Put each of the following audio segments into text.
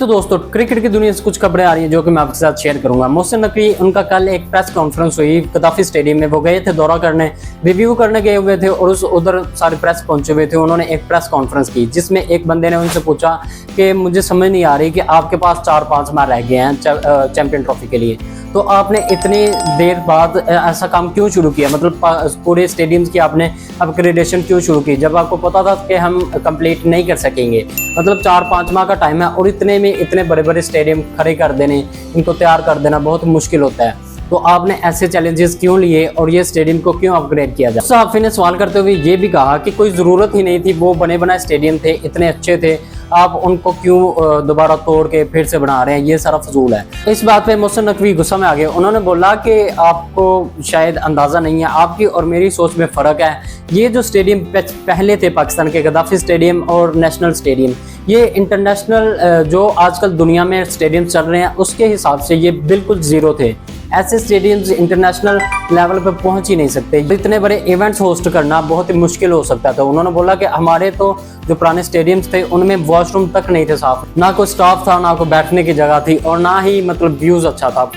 तो दोस्तों क्रिकेट की दुनिया से कुछ खबरें आ रही हैं जो कि मैं आपके साथ शेयर करूंगा। मोहसिन नकवी उनका कल एक प्रेस कॉन्फ्रेंस हुई गद्दाफी स्टेडियम में। वो गए थे दौरा करने, रिव्यू करने गए हुए थे और उधर सारे प्रेस पहुंचे हुए थे। उन्होंने एक प्रेस कॉन्फ्रेंस की जिसमें एक बंदे ने उनसे पूछा कि मुझे समझ नहीं आ रही कि आपके पास 4-5 माह रह गए हैं चैंपियन ट्रॉफी के लिए, तो आपने इतनी देर बाद ऐसा काम क्यों शुरू किया, मतलब पूरे स्टेडियम्स की आपने अपग्रेडेशन क्यों शुरू की जब आपको पता था कि हम कंप्लीट नहीं कर सकेंगे। मतलब 4-5 माह का टाइम है और इतने में इतने बड़े बड़े स्टेडियम खड़े कर देने, इनको तैयार कर देना बहुत मुश्किल होता है। तो आपने ऐसे चैलेंजेस क्यों लिए और ये स्टेडियम को क्यों अपग्रेड किया जाए। सहाफी ने सवाल करते हुए ये भी कहा कि कोई ज़रूरत ही नहीं थी, वो बने बनाए स्टेडियम थे, इतने अच्छे थे, आप उनको क्यों दोबारा तोड़ के फिर से बना रहे हैं, ये सारा फजूल है। इस बात पे मोहसिन नकवी गुस्सा में आ गए। उन्होंने बोला कि आपको शायद अंदाज़ा नहीं है, आपकी और मेरी सोच में फ़र्क है। ये जो स्टेडियम पहले थे पाकिस्तान के गद्दाफी स्टेडियम और नेशनल स्टेडियम, ये इंटरनेशनल जो आजकल दुनिया में स्टेडियम चल रहे हैं उसके हिसाब से ये बिल्कुल ज़ीरो थे। ऐसे स्टेडियम्स इंटरनेशनल लेवल पर पहुंच ही नहीं सकते। इतने बड़े इवेंट्स होस्ट करना बहुत ही मुश्किल हो सकता था। उन्होंने बोला कि हमारे तो जो पुराने स्टेडियम्स थे उनमें वॉशरूम तक नहीं थे साफ, ना कोई स्टाफ था, ना कोई बैठने की जगह थी और ना ही मतलब व्यूज अच्छा था।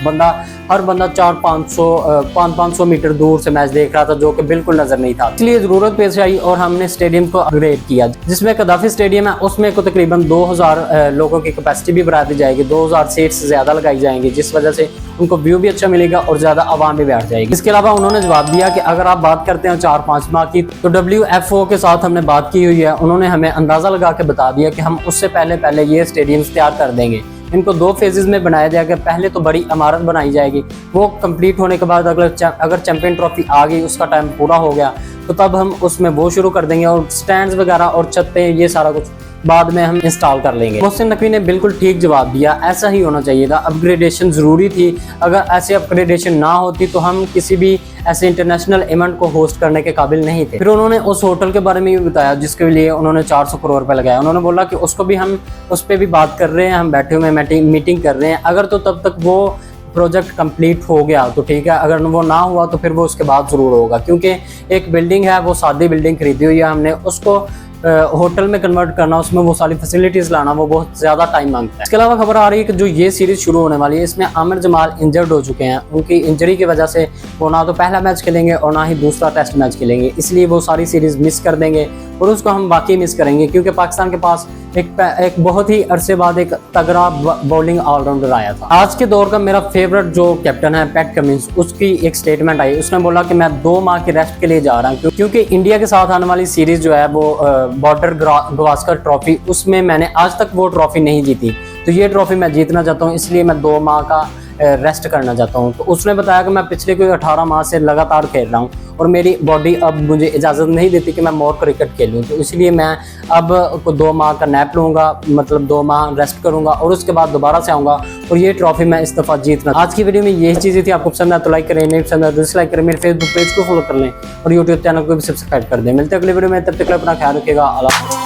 हर बंदा 400-500 मीटर दूर से मैच देख रहा था जो कि बिल्कुल नजर नहीं था। इसलिए जरूरत पेश आई और हमने स्टेडियम को अपग्रेड किया। जिसमें गद्दाफी स्टेडियम है उसमें को तकरीबन 2000 लोगों की कैपेसिटी भी बढ़ा दी जाएगी, 2000 सीट्स से ज्यादा लगाई जाएंगी, जिस वजह से उनको व्यू भी अच्छा मिलेगा और ज्यादा आवाम भी बैठ जाएगी। इसके अलावा उन्होंने जवाब दिया कि अगर आप बात करते हैं 4-5 माह की, तो WFO के साथ हमने बात की हुई है। उन्होंने हमें अंदाजा लगा के बता दिया कि हम उससे पहले ये स्टेडियम्स तैयार कर देंगे। इनको 2 फेजेस में बनाया जाएगा। पहले तो बड़ी इमारत बनाई जाएगी, वो कंप्लीट होने के बाद अगर चैंपियन ट्रॉफी आ गई, उसका टाइम पूरा हो गया, तो तब हम उसमें वो शुरू कर देंगे और स्टैंड्स वगैरह और छतें ये सारा कुछ बाद में हम इंस्टॉल कर लेंगे। मोहसिन नकवी ने बिल्कुल ठीक जवाब दिया, ऐसा ही होना चाहिए था। अपग्रेडेशन ज़रूरी थी, अगर ऐसे अपग्रेडेशन ना होती तो हम किसी भी ऐसे इंटरनेशनल इवेंट को होस्ट करने के काबिल नहीं थे। फिर उन्होंने उस होटल के बारे में भी बताया जिसके लिए उन्होंने 400 करोड़ रुपए लगाया। उन्होंने बोला कि उसको भी हम उस पर भी बात कर रहे हैं, हम बैठे हुए मीटिंग कर रहे हैं। अगर तो तब तक वो प्रोजेक्ट कंप्लीट हो गया तो ठीक है, अगर वो ना हुआ तो फिर वो उसके बाद ज़रूर होगा, क्योंकि एक बिल्डिंग है, वो सादी बिल्डिंग खरीदी हुई है हमने, उसको होटल में कन्वर्ट करना, उसमें वो सारी फैसिलिटीज़ लाना, वो बहुत ज़्यादा टाइम मांगता है। इसके अलावा खबर आ रही है कि जो ये सीरीज़ शुरू होने वाली है इसमें आमिर जमाल इंजर्ड हो चुके हैं। उनकी इंजरी की वजह से वो ना तो पहला मैच खेलेंगे और ना ही दूसरा टेस्ट मैच खेलेंगे, इसलिए वो सारी सीरीज़ मिस कर देंगे और उसको हम बाकी मिस करेंगे, क्योंकि पाकिस्तान के पास एक बहुत ही अरसे बाद एक तगड़ा बॉलिंग ऑलराउंडर आया था। आज के दौर का मेरा फेवरेट जो कैप्टन है पैट कमिंस, उसकी एक स्टेटमेंट आई। उसने बोला कि मैं 2 माह की रेस्ट के लिए जा रहा हूँ, क्योंकि इंडिया के साथ आने वाली सीरीज जो है वो बॉर्डर गवास्कर ट्रॉफी, उसमें मैंने आज तक वो ट्रॉफी नहीं जीती, तो ये ट्रॉफी मैं जीतना चाहता हूँ, इसलिए मैं 2 माह का रेस्ट करना चाहता हूँ। तो उसने बताया कि मैं पिछले कोई 18 माह से लगातार खेल रहा हूँ और मेरी बॉडी अब मुझे इजाज़त नहीं देती कि मैं मोर क्रिकेट खेलूँ, तो इसलिए मैं अब 2 माह का नैप लूँगा, मतलब 2 माह रेस्ट करूँगा और उसके बाद दोबारा से आऊँगा और ये ट्रॉफी मैं इस दफ़ा जीतना। आज की वीडियो में यही चीज़ें थी। आपको पसंद है तो लाइक करें, नहीं पसंद है तो डिसलाइक करें, मेरे फेसबुक पेज को फॉलो कर लें और यूट्यूब चैनल को भी सब्सक्राइब कर दें। मिलते हैं अगले वीडियो में, तब तक अपना ख्याल रखिएगा। अल्लाह।